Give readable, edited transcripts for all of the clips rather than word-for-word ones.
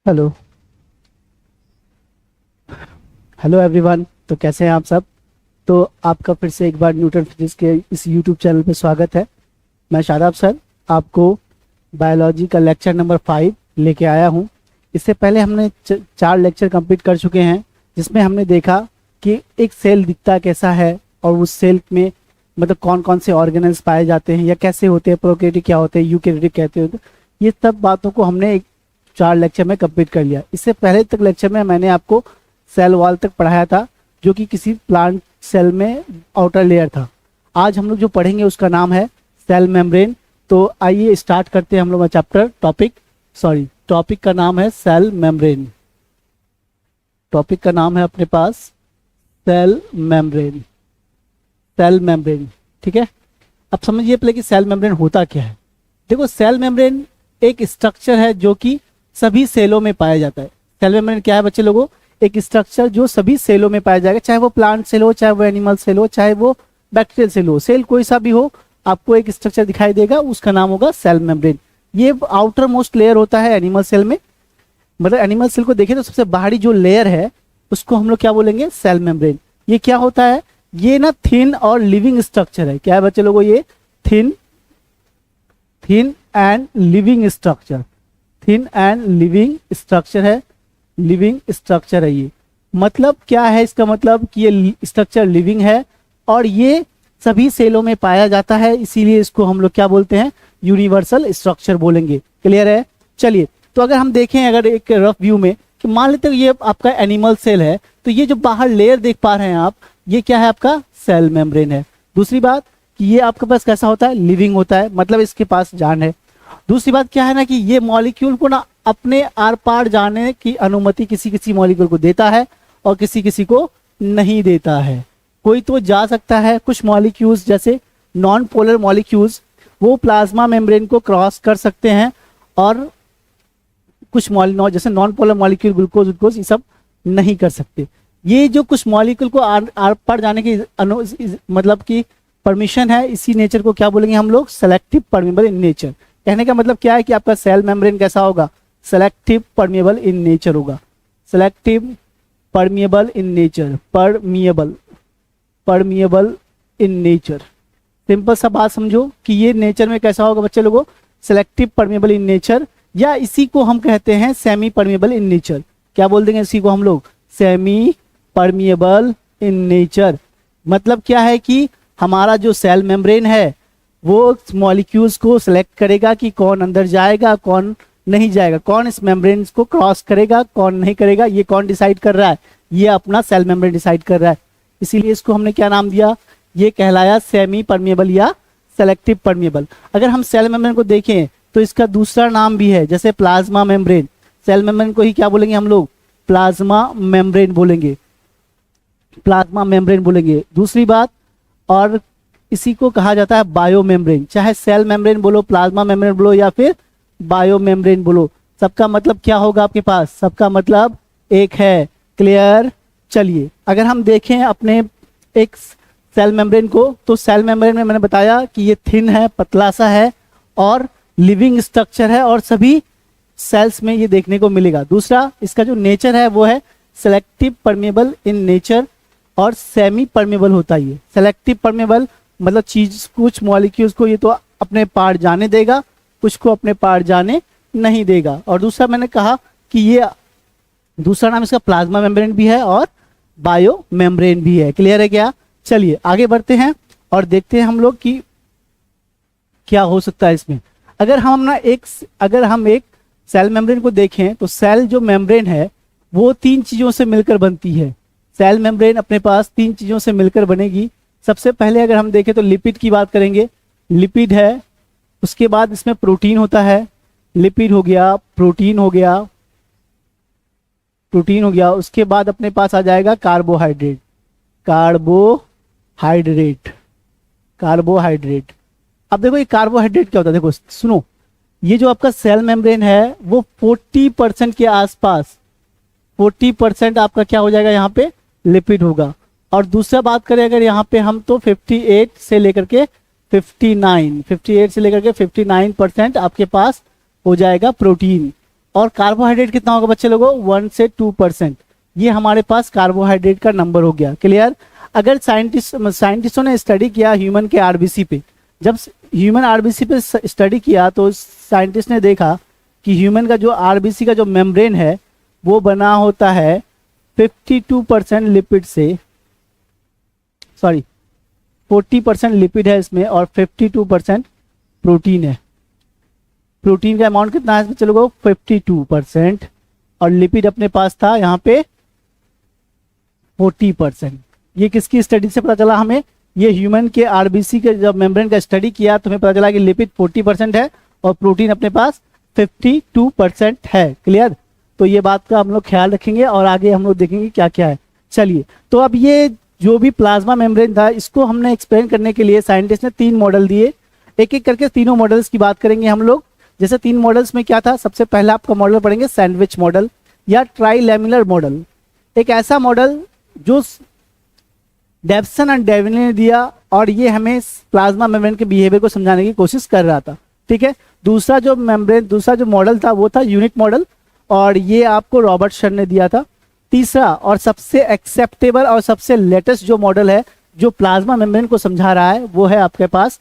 Hello. Hello everyone. तो कैसे हैं आप सब। तो आपका फिर से एक बार न्यूटन फिजिक्स के इस यूट्यूब चैनल पे स्वागत है। मैं शादाब सर आपको बायोलॉजी का लेक्चर नंबर 5 लेके आया हूँ। इससे पहले हमने 4 लेक्चर कंप्लीट कर चुके हैं, जिसमें हमने देखा कि एक सेल दिखता कैसा है और उस सेल में मतलब कौन कौन से ऑर्गेनल्स पाए जाते हैं या कैसे होते हैं, प्रोकैरियोटिक क्या होते हैं, यूकैरियोटिक कहते हैं। ये सब बातों को हमने एक 4 लेक्चर में कंप्लीट कर लिया। इससे पहले तक लेक्चर में मैंने आपको सेल वॉल तक पढ़ाया था, जो कि किसी प्लांट सेल में आउटर लेयर था। आज हम लोग जो पढ़ेंगे उसका नाम है सेल मेम्ब्रेन। तो आइए स्टार्ट करते हैं हम लोग चैप्टर टॉपिक का नाम है सेल मेम्ब्रेन। टॉपिक का नाम है अपने पास सेल मेम्ब्रेन। सेल मेम्ब्रेन, ठीक है। अब समझिए पहले कि सेल मेम्ब्रेन होता क्या है। देखो, सेल मेम्ब्रेन एक स्ट्रक्चर है जो कि सभी सेलों में पाया जाता है। सेल मेम्ब्रेन क्या है बच्चे लोगों? एक स्ट्रक्चर जो सभी सेलों में पाया जाएगा, चाहे वो प्लांट सेल हो, चाहे वो एनिमल सेल हो, चाहे वो बैक्टीरियल सेल हो। सेल कोई सा भी हो, आपको एक स्ट्रक्चर दिखाई देगा, उसका नाम होगा सेल मेम्ब्रेन। ये आउटर मोस्ट लेयर होता है एनिमल सेल में। मतलब एनिमल सेल को देखें तो सबसे बाहरी जो लेयर है उसको हम लोग क्या बोलेंगे? Cell membrane. ये क्या होता है? ये ना थिन और लिविंग स्ट्रक्चर है। क्या है बच्चे लोगों? ये thin and living structure. Thin and living structure है। लिविंग स्ट्रक्चर है ये। मतलब क्या है इसका? मतलब कि ये स्ट्रक्चर लिविंग है और ये सभी सेलों में पाया जाता है, इसीलिए इसको हम लोग क्या बोलते हैं? यूनिवर्सल स्ट्रक्चर बोलेंगे। क्लियर है? चलिए, तो अगर हम देखें अगर एक रफ व्यू में कि मान लेते हैं ये आपका एनिमल सेल है, तो ये जो बाहर लेयर देख पा रहे हैं आप, ये क्या है? आपका सेल मेम्ब्रेन है। दूसरी बात कि ये आपके पास कैसा होता है? लिविंग होता है, मतलब इसके पास जान है। दूसरी बात क्या है ना कि ये मॉलिक्यूल को ना अपने आर पार जाने की अनुमति किसी किसी मॉलिक्यूल को देता है और किसी किसी को नहीं देता है। कोई तो जा सकता है, कुछ मॉलिक्यूल्स जैसे नॉन पोलर मॉलिक्यूल्स वो प्लाज्मा मेम्ब्रेन को क्रॉस कर सकते हैं, और कुछ जैसे नॉन पोलर मॉलिक्यूल ग्लूकोज ये सब नहीं कर सकते। ये जो कुछ मॉलिक्यूल को आर पार जाने की मतलब की परमिशन है, इसी नेचर को क्या बोलेंगे हम लोग? Selective permeable in nature. कहने का मतलब क्या है कि आपका सेल मेम्ब्रेन कैसा होगा? सेलेक्टिव परमेबल इन नेचर होगा। Selective permeable in nature. Permeable in nature. Simple सा बात समझो कि ये नेचर में कैसा होगा बच्चे लोगों? सेलेक्टिव परमेबल इन नेचर, या इसी को हम कहते हैं सेमी परमेबल इन नेचर। क्या बोल देंगे इसी को हम लोग? Semi permeable in nature. मतलब क्या है कि हमारा जो सेल मेम्ब्रेन है वो मॉलिक्यूल्स को सिलेक्ट करेगा कि कौन अंदर जाएगा, कौन नहीं जाएगा, कौन इस मेम्ब्रेन को क्रॉस करेगा, कौन नहीं करेगा। ये कौन डिसाइड कर रहा है? ये अपना सेल मेम्ब्रेन डिसाइड कर रहा है। इसीलिए इसको हमने क्या नाम दिया? ये कहलाया सेमी परमेबल या सेलेक्टिव परमेबल। अगर हम सेल मेम्ब्रेन को देखें तो इसका दूसरा नाम भी है, जैसे प्लाज्मा मेम्ब्रेन। सेल मेम्ब्रेन को ही क्या बोलेंगे हम लोग? प्लाज्मा मेम्ब्रेन बोलेंगे। प्लाज्मा मेम्ब्रेन बोलेंगे। दूसरी बात, और इसी को कहा जाता है बायो मेम्ब्रेन। चाहे सेल मेम्ब्रेन बोलो, प्लाज्मा मेम्ब्रेन बोलो या फिर बायो मेम्ब्रेन बोलो, सबका मतलब क्या होगा आपके पास? सबका मतलब एक है। क्लियर? चलिए, अगर हम देखें अपने एक सेल मेम्ब्रेन को, तो सेल मेम्ब्रेन में मैंने बताया कि ये थिन है, पतला सा है और लिविंग स्ट्रक्चर है, और सभी सेल्स में ये देखने को मिलेगा। दूसरा, इसका जो नेचर है वो है सेलेक्टिव परमेबल इन नेचर और सेमी परमेबल होता है। ये सेलेक्टिव परमेबल मतलब चीज कुछ मॉलिक्यूल्स को ये तो अपने पार जाने देगा, कुछ को अपने पार जाने नहीं देगा। और दूसरा मैंने कहा कि ये दूसरा नाम इसका प्लाज्मा मेम्ब्रेन भी है और बायो मेम्ब्रेन भी है। क्लियर है क्या? चलिए आगे बढ़ते हैं और देखते हैं हम लोग कि क्या हो सकता है इसमें। अगर हम एक सेल मेम्ब्रेन को देखें तो सेल जो मेम्ब्रेन है वो 3 चीजों से मिलकर बनती है। सेल मेम्ब्रेन अपने पास 3 चीजों से मिलकर बनेगी। सबसे पहले अगर हम देखें तो लिपिड की बात करेंगे। लिपिड है, उसके बाद इसमें प्रोटीन होता है। लिपिड हो गया, प्रोटीन हो गया, उसके बाद अपने पास आ जाएगा कार्बोहाइड्रेट। कार्बोहाइड्रेट। अब देखो ये कार्बोहाइड्रेट क्या होता है? देखो सुनो, ये जो आपका सेल मेम्ब्रेन है वो 40% के आसपास, 40% आपका क्या हो जाएगा? यहाँ पे लिपिड होगा। और दूसरा बात करें अगर यहाँ पे हम, तो 58 से लेकर के 59% आपके पास हो जाएगा प्रोटीन। और कार्बोहाइड्रेट कितना होगा बच्चे लोगों, 1 से 2%। ये हमारे पास कार्बोहाइड्रेट का नंबर हो गया। क्लियर। अगर साइंटिस्टों ने स्टडी किया ह्यूमन के आरबीसी पे, जब ह्यूमन आरबीसी पे स्टडी किया तो साइंटिस्ट ने देखा कि ह्यूमन का जो आरबीसी का जो मेम्ब्रेन है वो बना होता है 52% लिपिड से, सॉरी 40% लिपिड है इसमें और 52% प्रोटीन है। प्रोटीन का अमाउंट कितना है चलो 52% और लिपिड अपने पास था यहाँ पे 40%। ये किसकी स्टडी से पता चला हमें, ये ह्यूमन के आरबीसी के जब मेम्ब्रेन का स्टडी किया तो हमें पता चला कि लिपिड 40% है और प्रोटीन अपने पास 52% है। क्लियर। तो ये बात का हम लोग ख्याल रखेंगे और आगे हम लोग देखेंगे क्या क्या है। चलिए, तो अब ये जो भी प्लाज्मा मेम्ब्रेन था इसको हमने एक्सप्लेन करने के लिए साइंटिस्ट ने 3 मॉडल दिए। एक एक करके तीनों मॉडल्स की बात करेंगे हम लोग। जैसे 3 मॉडल्स में क्या था, सबसे पहला आपका मॉडल पढ़ेंगे सैंडविच मॉडल या ट्राइलैमिलर मॉडल। एक ऐसा मॉडल जो डेवसन एंड डेविनी ने दिया और ये हमें प्लाज्मा मेम्ब्रेन के बिहेवियर को समझाने की कोशिश कर रहा था। ठीक है। दूसरा जो मॉडल था वो था यूनिट मॉडल और ये आपको रॉबर्ट शर ने दिया था। तीसरा और सबसे एक्सेप्टेबल और सबसे लेटेस्ट जो मॉडल है जो प्लाज्मा मेम्ब्रेन को समझा रहा है वो है आपके पास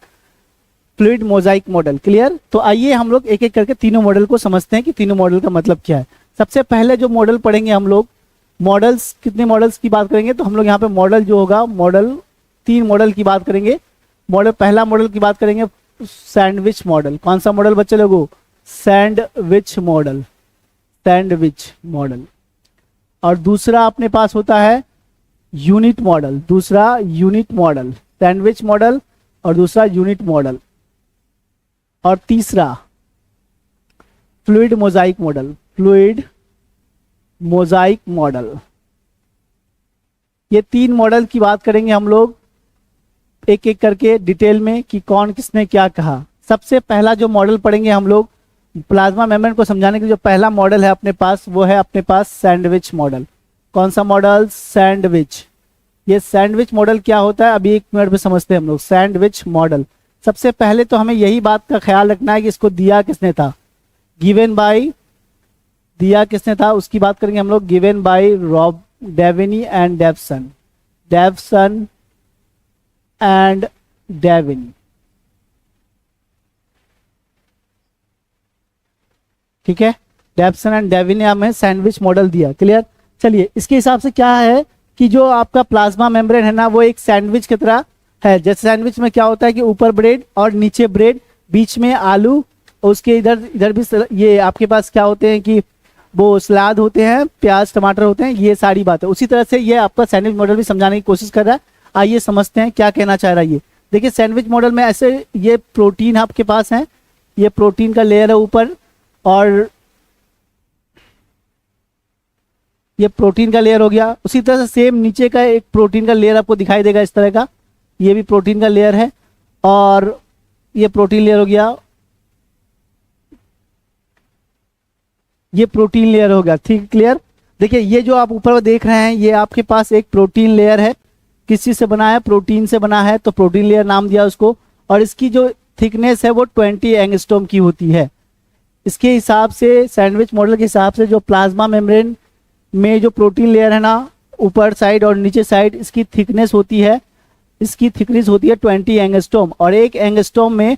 फ्लूइड मोजाइक मॉडल। क्लियर। तो आइए हम लोग एक एक करके तीनों मॉडल को समझते हैं कि तीनों मॉडल का मतलब क्या है। सबसे पहले जो मॉडल पढ़ेंगे हम लोग, मॉडल्स कितने मॉडल्स की बात करेंगे तो हम लोग यहाँ पे मॉडल जो होगा मॉडल 3 मॉडल की बात करेंगे। पहला मॉडल की बात करेंगे सैंडविच मॉडल। कौन सा मॉडल बच्चे लोगों, सैंडविच मॉडल, सैंडविच मॉडल। और दूसरा अपने पास होता है यूनिट मॉडल, दूसरा यूनिट मॉडल, सैंडविच मॉडल और दूसरा यूनिट मॉडल। और तीसरा fluid Mosaic model, fluid Mosaic model. ये 3 मॉडल की बात करेंगे हम लोग एक एक करके डिटेल में कि कौन किसने क्या कहा। सबसे पहला जो मॉडल पढ़ेंगे हम लोग प्लाज्मा मेम्ब्रेन को समझाने के लिए, जो पहला मॉडल है अपने पास वो है अपने पास सैंडविच मॉडल। कौन सा मॉडल, सैंडविच। ये सैंडविच मॉडल क्या होता है अभी 1 मिनट में समझते हैं हम लोग। सैंडविच मॉडल, सबसे पहले तो हमें यही बात का ख्याल रखना है कि इसको दिया किसने था, गिवन बाय, दिया किसने था उसकी बात करेंगे हम लोग, given by Rob Danielli and Davson, Davson and Danielli. ठीक है, डेवसन एंड डेविनी ने हमें सैंडविच मॉडल दिया। क्लियर। चलिए, इसके हिसाब से क्या है कि जो आपका प्लाज्मा मेम्ब्रेन है ना वो एक सैंडविच की तरह है। जैसे सैंडविच में क्या होता है कि ऊपर ब्रेड और नीचे ब्रेड, बीच में आलू, उसके इधर भी ये आपके पास क्या होते हैं कि वो सलाद होते हैं, प्याज टमाटर होते हैं, ये सारी बातें। उसी तरह से ये आपका सैंडविच मॉडल भी समझाने की कोशिश कर रहा है। आइए समझते हैं क्या कहना चाह रहा है ये। देखिए सैंडविच मॉडल में ऐसे ये प्रोटीन आपके पास है, ये प्रोटीन का लेयर है ऊपर और ये प्रोटीन का लेयर हो गया। उसी तरह से सेम नीचे का एक प्रोटीन का लेयर आपको दिखाई देगा इस तरह का, ये भी प्रोटीन का लेयर है और ये प्रोटीन लेयर हो गया, ये प्रोटीन लेयर हो गया। ठीक, क्लियर। देखिए ये जो आप ऊपर देख रहे हैं ये आपके पास एक प्रोटीन लेयर है। किस चीज से बना है, प्रोटीन से बना है, तो प्रोटीन लेयर नाम दिया उसको। और इसकी जो थिकनेस है वो 20 एंगस्ट्रॉम की होती है। इसके हिसाब से सैंडविच मॉडल के हिसाब से जो प्लाज्मा मेम्ब्रेन में जो प्रोटीन लेयर है ना ऊपर साइड और नीचे साइड, इसकी थिकनेस होती है, इसकी थिकनेस होती है 20 एंगस्ट्रॉम और एक एंगस्ट्रॉम में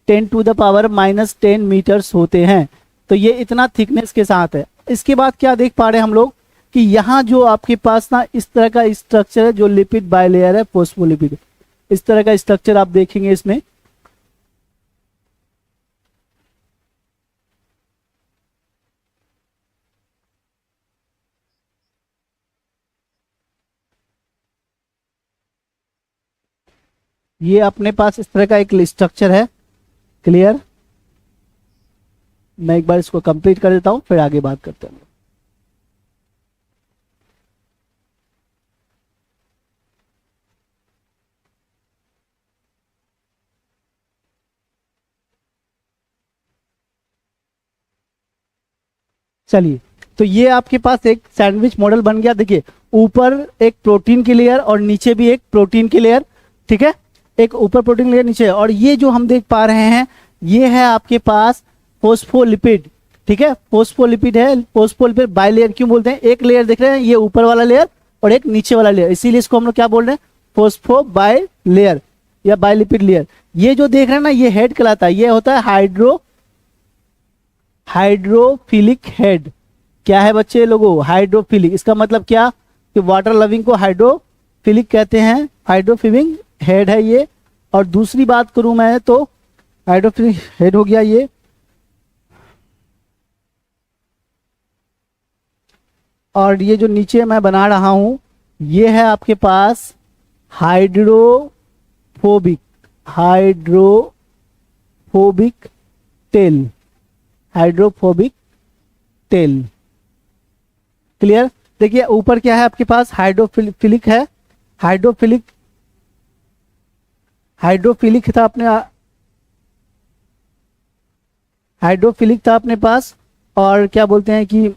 10⁻⁻10 मीटर्स होते हैं। तो ये इतना थिकनेस के साथ है। इसके बाद क्या देख पा रहे हैं हम लोग कि यहाँ जो आपके पास ना इस तरह का स्ट्रक्चर है जो लिपिड बायलेयर है, फोस्फोलिपिड, इस तरह का स्ट्रक्चर आप देखेंगे इसमें। ये अपने पास इस तरह का एक स्ट्रक्चर है। क्लियर। मैं एक बार इसको कंप्लीट कर देता हूं फिर आगे बात करते हैं। चलिए, तो ये आपके पास एक सैंडविच मॉडल बन गया। देखिए ऊपर एक प्रोटीन की लेयर और नीचे भी एक प्रोटीन की लेयर। ठीक है, एक ऊपर प्रोटीन लेयर नीचे, और ये जो हम देख पा रहे हैं ये है आपके पास फोस्फोलिपिड। ठीक है, फोस्फोलिपिड है। फोस्फोलिपिड बाइलेयर क्यों बोलते हैं, एक लेयर देख रहे हैं, ये ऊपर वाला लेयर और एक नीचे वाला लेयर, इसीलिए इसको हम लोग क्या बोल रहे हैं, फोस्फो बाइलेयर या बाइलिपिड लेयर। ये जो देख रहे हैं ना, ये हेड कहलाता है, ये होता है हाइड्रोफिलिक हेड। क्या है बच्चे लोगों, हाइड्रोफिलिक। इसका मतलब क्या कि वाटर लविंग को हाइड्रोफिलिक कहते हैं, हाइड्रोफिलिक हेड है ये। और दूसरी बात करूं मैं तो हाइड्रोफिलिक हेड हो गया ये, और ये जो नीचे मैं बना रहा हूं ये है आपके पास hydrophobic tail, hydrophobic tail. Clear. देखिए ऊपर क्या है आपके पास, हाइड्रोफिलिक है, हाइड्रोफिलिक था अपने पास। और क्या बोलते हैं कि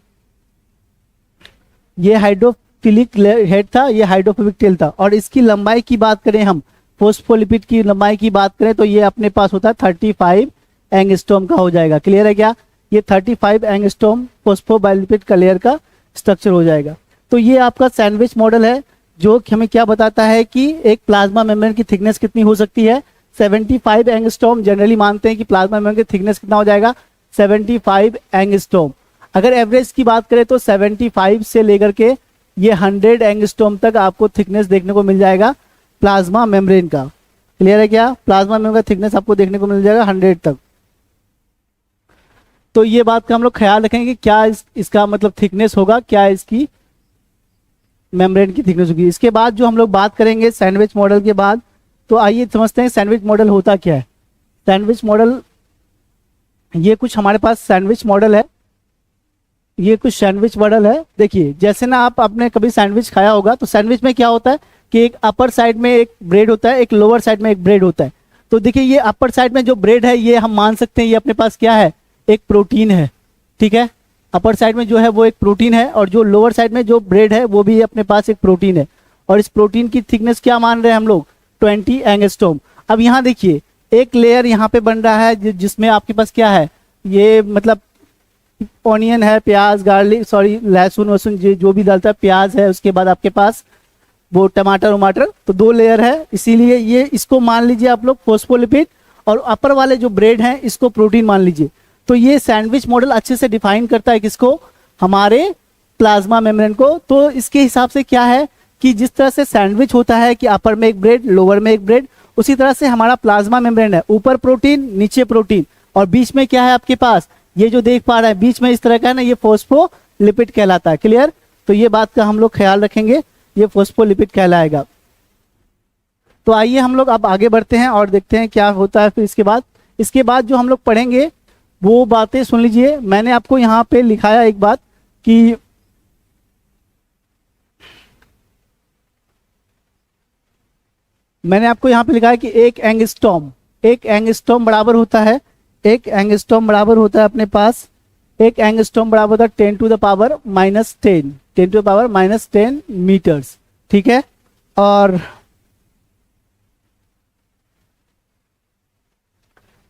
ये हाइड्रोफिलिक हेड था, ये हाइड्रोफोबिक टेल था। और इसकी लंबाई की बात करें हम, फोस्फोलिपिड की लंबाई की बात करें तो ये अपने पास होता है 35 एंगस्ट्रॉम का हो जाएगा। क्लियर है क्या, ये 35 एंगस्ट्रॉम फोस्फोबाइलिपिड का लेयर का स्ट्रक्चर हो जाएगा। तो ये आपका सैंडविच मॉडल है, जो हमें क्या बताता है कि एक प्लाज्मा मेम्ब्रेन की थिकनेस कितनी हो सकती है, 75 एंगस्ट्रॉम। जनरली मानते हैं कि प्लाज्मा मेम्ब्रेन की थिकनेस कितना हो जाएगा, 75 एंगस्ट्रॉम। अगर एवरेज की बात करें तो 75 से लेकर के ये 100 एंगस्ट्रॉम तक आपको थिकनेस देखने को मिल जाएगा प्लाज्मा मेम्ब्रेन का। क्लियर है क्या, प्लाज्मा मेम्ब्रेन का थिकनेस आपको देखने को मिल जाएगा 100 तक। तो ये बात का हम लोग ख्याल रखेंगे, क्या इसका मतलब थिकनेस होगा, क्या इसकी मेम्ब्रेन की थिकनेस होगी। इसके बाद जो हम लोग बात करेंगे सैंडविच मॉडल के बाद, तो आइए समझते हैं सैंडविच मॉडल होता क्या है। सैंडविच मॉडल, ये कुछ हमारे पास सैंडविच मॉडल है, ये कुछ सैंडविच मॉडल है। देखिए जैसे ना आप आपने कभी सैंडविच खाया होगा, तो सैंडविच में क्या होता है कि एक अपर साइड में एक ब्रेड होता है, एक लोअर साइड में एक ब्रेड होता है। तो देखिए ये अपर साइड में जो ब्रेड है, ये हम मान सकते हैं ये अपने पास क्या है, एक प्रोटीन है। ठीक है, अपर साइड में जो है वो एक प्रोटीन है, और जो लोअर साइड में जो ब्रेड है वो भी अपने पास एक प्रोटीन है। और इस प्रोटीन की थिकनेस क्या मान रहे हैं हम लोग, 20 एंगस्ट्रॉम। अब यहाँ देखिए एक लेयर यहाँ पे बन रहा है जिसमें आपके पास क्या है, ये मतलब ऑनियन है, प्याज, गार्लिक, सॉरी लहसुन वसुन जो भी डालता है, प्याज है, उसके बाद आपके पास वो टमाटर वमाटर, तो 2 लेयर है। इसीलिए ये इसको मान लीजिए आप लोग फोस्फोलिपिड, और अपर वाले जो ब्रेड हैं इसको प्रोटीन मान लीजिए। तो ये सैंडविच मॉडल अच्छे से डिफाइन करता है किसको, हमारे प्लाज्मा मेम्ब्रेन को। तो इसके हिसाब से क्या है कि जिस तरह से सैंडविच होता है कि अपर में एक ब्रेड, लोअर में एक ब्रेड, उसी तरह से हमारा प्लाज्मा मेम्ब्रेन है, ऊपर प्रोटीन, नीचे प्रोटीन, और बीच में क्या है आपके पास, ये जो देख पा रहे हैं बीच में इस तरह का है ना, ये फोस्फोलिपिड कहलाता है। क्लियर। तो ये बात का हम लोग ख्याल रखेंगे, ये फोस्फोलिपिड कहलाएगा। तो आइए हम लोग अब आगे बढ़ते हैं और देखते हैं क्या होता है फिर इसके बाद जो हम लोग पढ़ेंगे वो बातें सुन लीजिए। मैंने आपको यहाँ पे लिखाया एक बात कि मैंने आपको यहाँ पे लिखा है कि एक एंगस्ट्रॉम बराबर होता है, एक एंगस्ट्रॉम बराबर होता है अपने पास, एक एंगस्ट्रॉम बराबर होता है 10 to the power minus 10 metres. ठीक है, और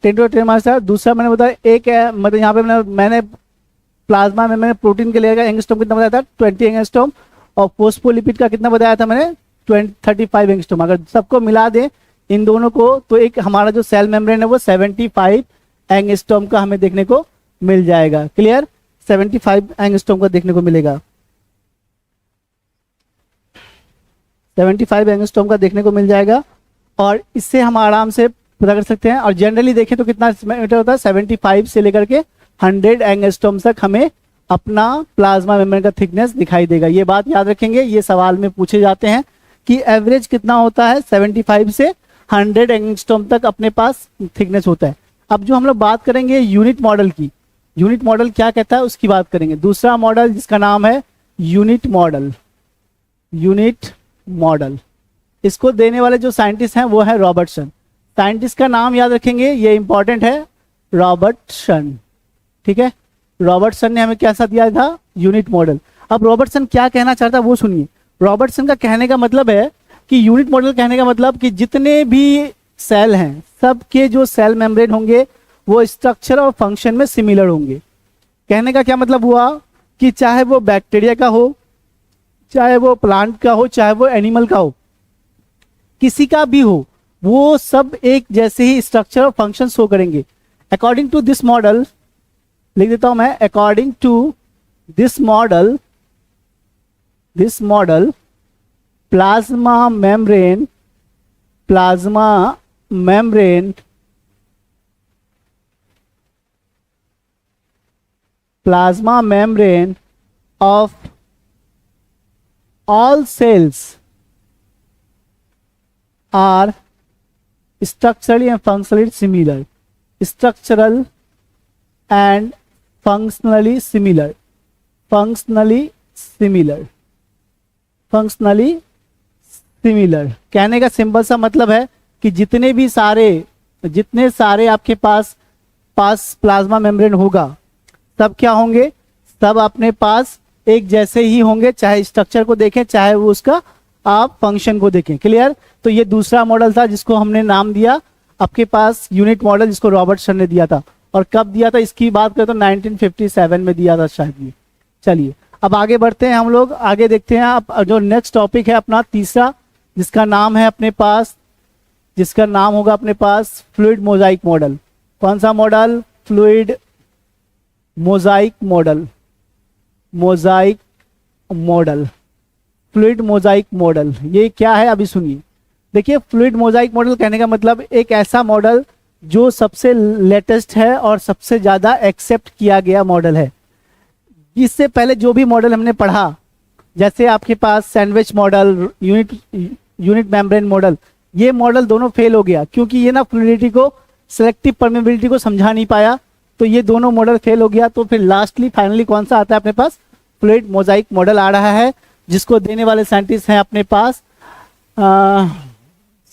10 टू 10 माइनस, दूसरा मैंने बताया एक है, मतलब यहाँ पे मैंने प्लाज्मा में मैंने प्रोटीन के लिए एंगस्ट्रॉम कितना बताया था, 20 एंगस्ट्रॉम, और फोस्फोलिपिड का कितना बताया था मैंने, 35 एंगस्ट्रॉम। अगर सबको मिला दें इन दोनों को, तो एक हमारा जो सेल मेम्ब्रेन है वो 75 एंगस्ट्रॉम का हमें देखने को मिल जाएगा। क्लियर, 75 एंगस्ट्रॉम का देखने को मिलेगा, 75 एंगस्ट्रॉम का देखने को मिल जाएगा। और इससे हम आराम से पता कर सकते हैं। और जनरली देखें तो कितना मीटर होता है, 75 से लेकर के 100 एंगस्ट्रॉम तक हमें अपना प्लाज्मा मेम्ब्रेन का थिकनेस दिखाई देगा। ये बात याद रखेंगे, ये सवाल में पूछे जाते हैं कि एवरेज कितना होता है, 75 से 100 एंगस्ट्रॉम तक अपने पास थिकनेस होता है। अब जो हम लोग बात करेंगे यूनिट मॉडल की, यूनिट मॉडल क्या कहता है उसकी बात करेंगे। दूसरा मॉडल जिसका नाम है यूनिट मॉडल, इसको देने वाले जो साइंटिस्ट हैं वो है रॉबर्टसन। साइंटिस्ट का नाम याद रखेंगे, ये इंपॉर्टेंट है, रॉबर्टसन। ठीक है, रॉबर्टसन ने हमें कैसा दिया था, यूनिट मॉडल। अब रॉबर्टसन क्या कहना चाहता है वो सुनिए। रॉबर्टसन का कहने का मतलब है कि यूनिट मॉडल कहने का मतलब कि जितने भी सेल हैं सबके जो सेल मेम्ब्रेन होंगे वो स्ट्रक्चर और फंक्शन में सिमिलर होंगे। कहने का क्या मतलब हुआ कि चाहे वो बैक्टीरिया का हो, चाहे वो प्लांट का हो, चाहे वो एनिमल का हो, किसी का भी हो, वो सब एक जैसे ही स्ट्रक्चर और फंक्शन शो करेंगे। अकॉर्डिंग टू दिस मॉडल, लिख देता हूं मैं, according to this model plasma membrane of all cells are structurally and functionally similar. Structural and functionally similar. कहने का सिंपल सा मतलब है कि जितने सारे आपके पास प्लाज्मा मेम्ब्रेन होगा, सब क्या होंगे, सब अपने पास एक जैसे ही होंगे, चाहे स्ट्रक्चर को देखें, चाहे वो उसका आप फंक्शन को देखें। क्लियर? तो ये दूसरा मॉडल था जिसको हमने नाम दिया आपके पास यूनिट मॉडल, जिसको रॉबर्टसन ने दिया था। और कब दिया था इसकी बात करें तो 1957 में दिया था शायद ये। चलिए अब आगे बढ़ते हैं, हम लोग आगे देखते हैं। आप जो नेक्स्ट टॉपिक है अपना तीसरा, जिसका नाम होगा अपने पास फ्लूइड मोजाइक मॉडल। कौन सा मॉडल? Fluid Mosaic model. ये क्या है अभी सुनिए। देखिए, फ्लूइड मोजाइक मॉडल कहने का मतलब एक ऐसा मॉडल जो सबसे लेटेस्ट है और सबसे ज्यादा एक्सेप्ट किया गया मॉडल है। इससे पहले जो भी मॉडल हमने पढ़ा, जैसे आपके पास sandwich model, unit membrane model, ये मॉडल दोनों फेल हो गया क्योंकि ये ना फ्लूइडिटी को, सिलेक्टिव परमेबिलिटी को समझा नहीं पाया, तो ये दोनों मॉडल फेल हो गया। तो फिर लास्टली फाइनली कौन सा आता है अपने पास? फ्लूइड मोजाइक मॉडल आ रहा है, जिसको देने वाले साइंटिस्ट हैं अपने पास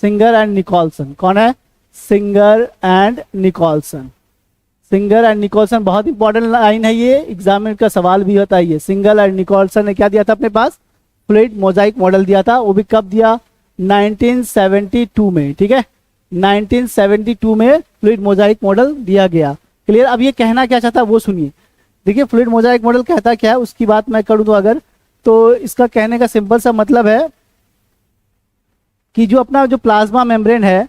सिंगर एंड निकोलसन। कौन है? Singer and Nicolson. बहुत इंपॉर्टेंट लाइन है ये, एग्जाम में का सवाल भी होता है ये। सिंगर एंड निकोलसन ने क्या दिया था अपने पास? फ्लूइड मोजाइक मॉडल दिया था। वो भी कब दिया? 1972 में। ठीक है, 1972 में फ्लूइड मोजाइक मॉडल दिया गया। क्लियर? अब ये कहना क्या चाहता है वो सुनिए। देखिए, फ्लूइड मोजाइक मॉडल कहता क्या है, उसकी बात मैं करूं तो अगर, तो इसका कहने का सिंपल सा मतलब है कि जो अपना जो प्लाज्मा मेम्ब्रेन है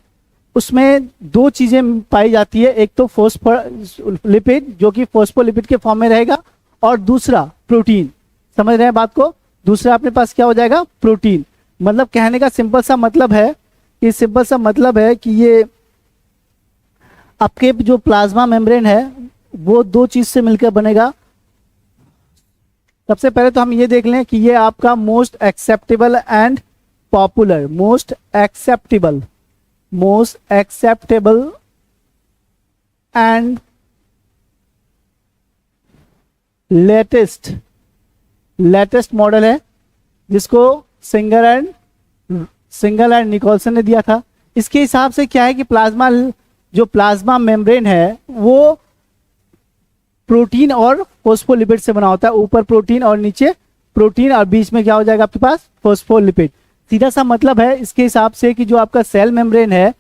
उसमें दो चीजें पाई जाती है। एक तो फॉस्फोलिपिड, जो कि फॉस्फोलिपिड के फॉर्म में रहेगा, और दूसरा प्रोटीन। समझ रहे हैं बात को? दूसरा अपने पास क्या हो जाएगा? प्रोटीन। मतलब कहने का सिंपल सा मतलब है कि ये आपके जो प्लाज्मा मेम्ब्रेन है वो दो चीज से मिलकर बनेगा। सबसे पहले तो हम ये देख लें कि ये आपका most acceptable and popular, most acceptable and latest model है, जिसको सिंगर एंड निकोलसन ने दिया था। इसके हिसाब से क्या है कि प्लाज्मा मेम्ब्रेन है वो प्रोटीन और फॉस्फोलिपिड से बना होता है। ऊपर प्रोटीन और नीचे प्रोटीन, और बीच में क्या हो जाएगा आपके पास? फॉस्फोलिपिड। सीधा सा मतलब है इसके हिसाब से कि जो आपका सेल मेम्ब्रेन है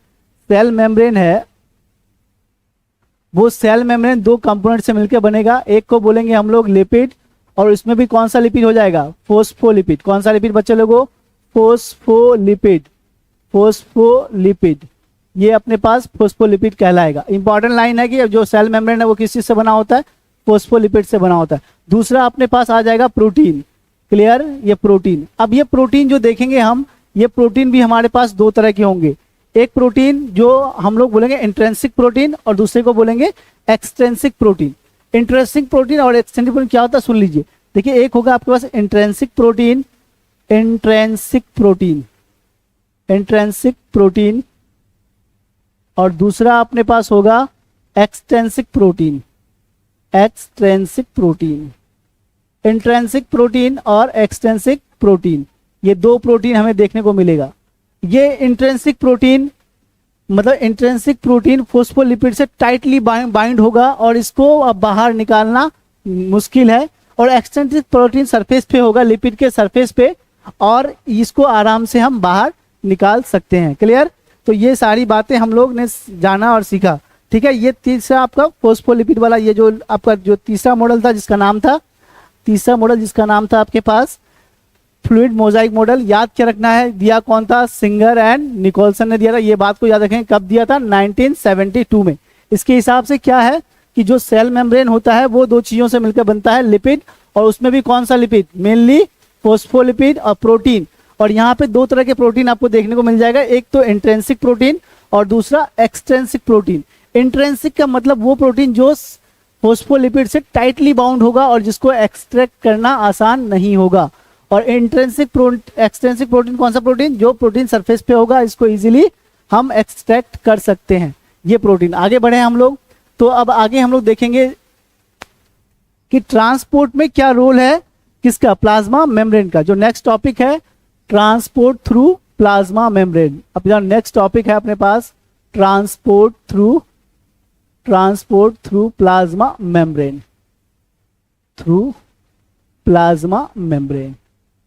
वो सेल मेम्ब्रेन दो कंपोनेंट से मिलकर बनेगा। एक को बोलेंगे हम लोग लिपिड, और इसमें भी कौन सा लिपिड हो जाएगा? फॉस्फोलिपिड। कौन सा लिपिड बच्चे लोगों? फॉस्फोलिपिड। ये अपने पास फॉस्फोलिपिड कहलाएगा। इंपॉर्टेंट लाइन है कि जो सेल मेम्ब्रेन है वो किस चीज से बना होता है? फॉस्फोलिपिड से बना होता है। दूसरा अपने पास आ जाएगा प्रोटीन। क्लियर? ये प्रोटीन। अब ये प्रोटीन जो देखेंगे हम, ये प्रोटीन भी हमारे पास दो तरह के होंगे। एक प्रोटीन जो हम लोग बोलेंगे इंट्रिंसिक प्रोटीन, और दूसरे को बोलेंगे एक्सट्रिंसिक प्रोटीन। इंट्रिंसिक प्रोटीन और एक्सट्रिंसिक प्रोटीन क्या होता है सुन लीजिए। देखिए, एक होगा आपके पास इंट्रिंसिक प्रोटीन, और दूसरा अपने पास होगा एक्सट्रिंसिक प्रोटीन। इंट्रिंसिक प्रोटीन और एक्सट्रिंसिक प्रोटीन, ये दो प्रोटीन हमें देखने को मिलेगा। ये इंट्रिंसिक प्रोटीन फॉस्फोलिपिड से टाइटली बाइंड होगा और इसको अब बाहर निकालना मुश्किल है। और एक्सट्रिंसिक प्रोटीन सरफेस पे होगा, लिपिड के सरफेस पे, और इसको आराम से हम बाहर निकाल सकते हैं। क्लियर? तो ये सारी बातें हम लोग ने जाना और सीखा। ठीक है, ये तीसरा आपका फोस्फोलिपिड वाला, ये जो आपका जो तीसरा मॉडल था जिसका नाम था, तीसरा मॉडल जिसका नाम था आपके पास फ्लूइड मोजाइक मॉडल। याद क्या रखना है, दिया कौन था, सिंगर एंड निकोलसन ने दिया था। ये बात को याद रखें, कब दिया था, 1972 में। इसके हिसाब से क्या है कि जो सेल मेम्ब्रेन होता है वो दो चीजों से मिलकर बनता है, लिपिड, और उसमें भी कौन सा लिपिड, मेनली फोस्फोलिपिड और प्रोटीन। और यहाँ पे दो तरह के प्रोटीन आपको देखने को मिल जाएगा, एक तो इंट्रिंसिक प्रोटीन और दूसरा एक्सट्रिंसिक प्रोटीन। इंट्रिंसिक का मतलब वो प्रोटीन जो फोस्फोलिपिड से टाइटली बाउंड होगा और जिसको एक्सट्रैक्ट करना आसान नहीं होगा। और एक्सट्रिंसिक प्रोटीन कौन सा प्रोटीन, जो प्रोटीन सरफेस पे होगा, इसको इजीली हम एक्सट्रैक्ट कर सकते हैं, ये प्रोटीन। आगे बढ़े हम लोग, तो अब आगे हम लोग देखेंगे कि ट्रांसपोर्ट में क्या रोल है किसका, प्लाज्मा मेम्ब्रेन का। जो नेक्स्ट टॉपिक है ट्रांसपोर्ट थ्रू प्लाज्मा मेम्ब्रेन। अब जो नेक्स्ट टॉपिक है अपने पास transport through plasma membrane, through plasma membrane.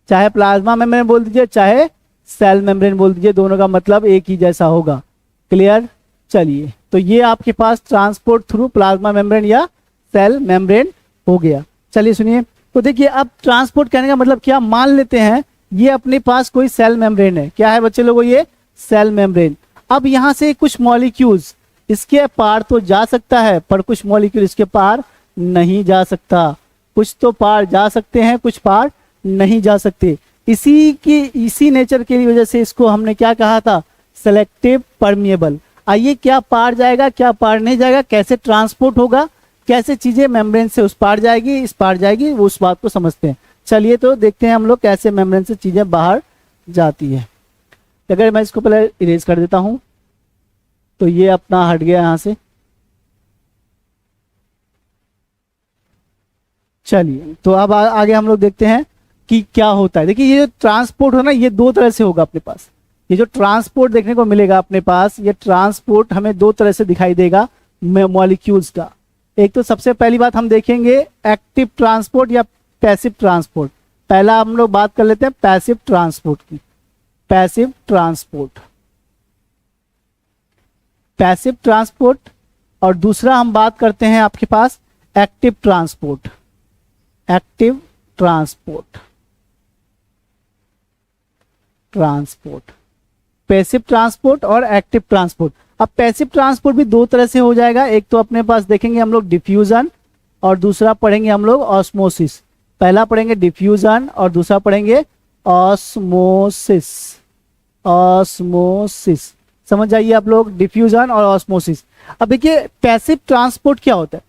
चाहे प्लाज्मा मेम्ब्रेन बोल दीजिए चाहे सेल मेम्ब्रेन बोल दीजिए, दोनों का मतलब एक ही जैसा होगा। क्लियर, चलिए, तो ये आपके पास ट्रांसपोर्ट थ्रू प्लाज्मा मेम्ब्रेन या सेल मेम्ब्रेन हो गया। चलिए सुनिए, तो देखिए अब ट्रांसपोर्ट कहने का मतलब क्या, मान लेते हैं ये अपने पास कोई सेल मेम्ब्रेन है, क्या है बच्चे लोगों, ये सेल मेम्ब्रेन। अब यहाँ से कुछ मॉलिक्यूल्स इसके पार तो जा सकता है, पर कुछ मॉलिक्यूल इसके पार नहीं जा सकता। कुछ तो पार जा सकते हैं, कुछ पार नहीं जा सकते। इसी नेचर की वजह से इसको हमने क्या कहा था, सेलेक्टिव परमिएबल। आइए, क्या पार जाएगा, क्या पार नहीं जाएगा, कैसे ट्रांसपोर्ट होगा, कैसे चीजें मेम्ब्रेन से उस पार जाएगी, इस पार जाएगी, वो उस बात को समझते हैं। चलिए तो देखते हैं हम लोग कैसे मेम्ब्रेन से चीजें बाहर जाती है। अगर मैं इसको पहले इरेज कर देता हूं तो ये अपना हट गया यहां से। चलिए, तो अब आगे हम लोग देखते हैं कि क्या होता है। देखिए, ये जो ट्रांसपोर्ट हो ना, ये दो तरह से होगा अपने पास। ये जो ट्रांसपोर्ट देखने को मिलेगा अपने पास, ये ट्रांसपोर्ट हमें दो तरह से दिखाई देगा मॉलिक्यूल्स का। एक तो सबसे पहली बात हम देखेंगे एक्टिव ट्रांसपोर्ट या पैसिव ट्रांसपोर्ट। पहला हम लोग बात कर लेते हैं पैसिव ट्रांसपोर्ट की, पैसिव ट्रांसपोर्ट, पैसिव ट्रांसपोर्ट। और दूसरा हम बात करते हैं आपके पास active transport, active transport, passive transport और एक्टिव ट्रांसपोर्ट। अब पैसिव ट्रांसपोर्ट भी दो तरह से हो जाएगा, एक तो अपने पास देखेंगे हम लोग डिफ्यूजन और दूसरा पढ़ेंगे हम लोग ऑस्मोसिस। पहला पढ़ेंगे डिफ्यूजन और दूसरा पढ़ेंगे ऑस्मोसिस। ऑस्मोसिस समझ जाइए आप लोग, डिफ्यूजन और ऑस्मोसिस। अब देखिए पैसिव ट्रांसपोर्ट क्या होता है।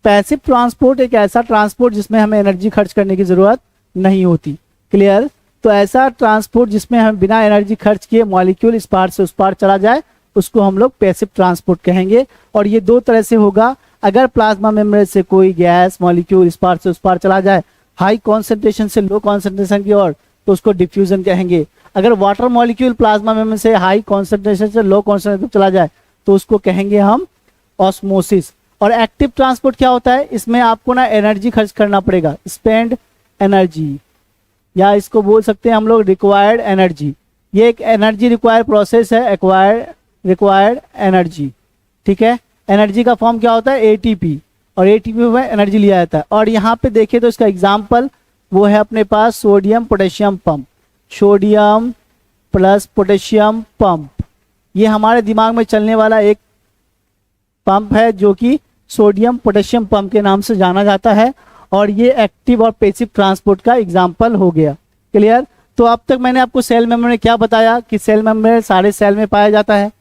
पैसिव ट्रांसपोर्ट एक ऐसा ट्रांसपोर्ट जिसमें हमें एनर्जी खर्च करने की जरूरत नहीं होती। क्लियर, तो ऐसा ट्रांसपोर्ट जिसमें हम बिना एनर्जी खर्च किए मॉलिक्यूल इस पार से उस पार चला जाए, उसको हम लोग पैसिव ट्रांसपोर्ट कहेंगे। और ये दो तरह से होगा, अगर प्लाज्मा मेम्ब्रेन से कोई गैस मॉलिक्यूल इस पार से उस पार चला जाए हाई कॉन्सेंट्रेशन से लो कॉन्सेंट्रेशन की ओर, तो उसको डिफ्यूजन कहेंगे। अगर वाटर मॉलिक्यूल प्लाज्मा मेम्ब्रेन से हाई कॉन्सेंट्रेशन से लो कॉन्सेंट्रेशन चला जाए तो उसको कहेंगे हम ऑस्मोसिस। और एक्टिव ट्रांसपोर्ट क्या होता है, इसमें आपको ना एनर्जी खर्च करना पड़ेगा, स्पेंड एनर्जी, या इसको बोल सकते हैं हम लोग रिक्वायर्ड एनर्जी। ये एक एनर्जी रिक्वायर्ड प्रोसेस है, रिक्वायर्ड एनर्जी। ठीक है, एनर्जी का फॉर्म क्या होता है, एटीपी, और एटीपी में एनर्जी लिया जाता है। और यहाँ पे देखिए तो इसका एग्जाम्पल वो है अपने पास sodium potassium pump, sodium plus potassium pump. ये हमारे दिमाग में चलने वाला एक पंप है जो कि सोडियम पोटेशियम पंप के नाम से जाना जाता है। और ये एक्टिव और पैसिव ट्रांसपोर्ट का एग्जाम्पल हो गया। क्लियर, तो अब तक मैंने आपको सेल मेम्ब्रेन में क्या बताया कि सेल मेम्ब्रेन सारे सेल में पाया जाता है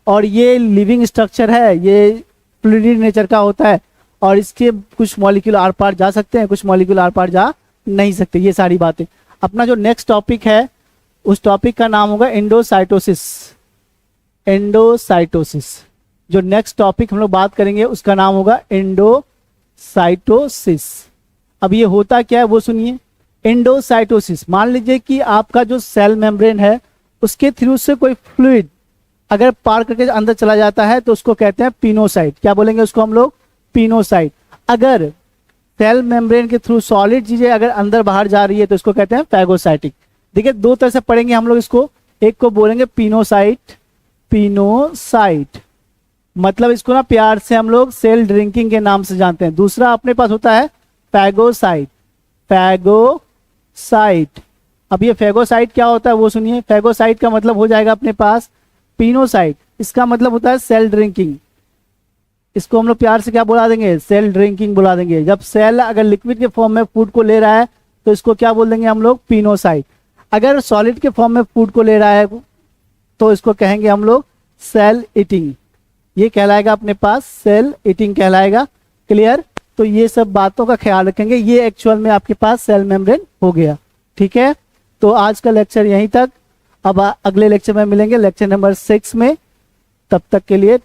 और ये लिविंग स्ट्रक्चर है, ये फ्लूइड नेचर का होता है और इसके कुछ मॉलिक्यूल आर पार जा सकते हैं, कुछ मॉलिक्यूल आर पार जा नहीं सकते। ये सारी बातें। अपना जो नेक्स्ट टॉपिक है उस टॉपिक का नाम होगा एंडोसाइटोसिस। एंडोसाइटोसिस जो नेक्स्ट टॉपिक हम लोग बात करेंगे उसका नाम होगा एंडोसाइटोसिस। अब ये होता क्या है वो सुनिए। एंडोसाइटोसिस, मान लीजिए कि आपका जो सेल मेम्ब्रेन है उसके थ्रू से कोई फ्लूइड अगर पार करके अंदर चला जाता है तो उसको कहते हैं पिनोसाइट। क्या बोलेंगे उसको हम लोग, पिनोसाइट। अगर सेल मेम्ब्रेन के थ्रू सॉलिड चीजें अगर अंदर बाहर जा रही है तो इसको कहते हैं फैगोसाइटिक। देखिए दो तरह से पढ़ेंगे हम लोग इसको, एक को बोलेंगे पिनोसाइट, पिनोसाइट, मतलब इसको ना प्यार से हम लोग सेल ड्रिंकिंग के नाम से जानते हैं। दूसरा अपने पास होता है फैगोसाइट। फैगोसाइट, अब ये फैगोसाइट क्या होता है वो सुनिए। फैगोसाइट का मतलब हो जाएगा अपने पास पिनोसाइट, इसका मतलब होता है सेल ड्रिंकिंग। इसको हम लोग प्यार से क्या बुला देंगे, सेल ड्रिंकिंग बुला देंगे। जब सेल अगर लिक्विड के फॉर्म में फूड को ले रहा है तो इसको क्या बोल देंगे हम लोग, पिनोसाइट। अगर सॉलिड के फॉर्म में फूड को ले रहा है तो इसको कहेंगे हम लोग सेल ईटिंग। ये कहलाएगा अपने पास सेल ईटिंग कहलाएगा। क्लियर? तो ये सब बातों का ख्याल रखेंगे। ये एक्चुअल में आपके पास सेल मेम्ब्रेन हो गया। ठीक है, तो आज का लेक्चर यहीं तक। अब अगले लेक्चर में मिलेंगे, लेक्चर नंबर 6 में। तब तक के लिए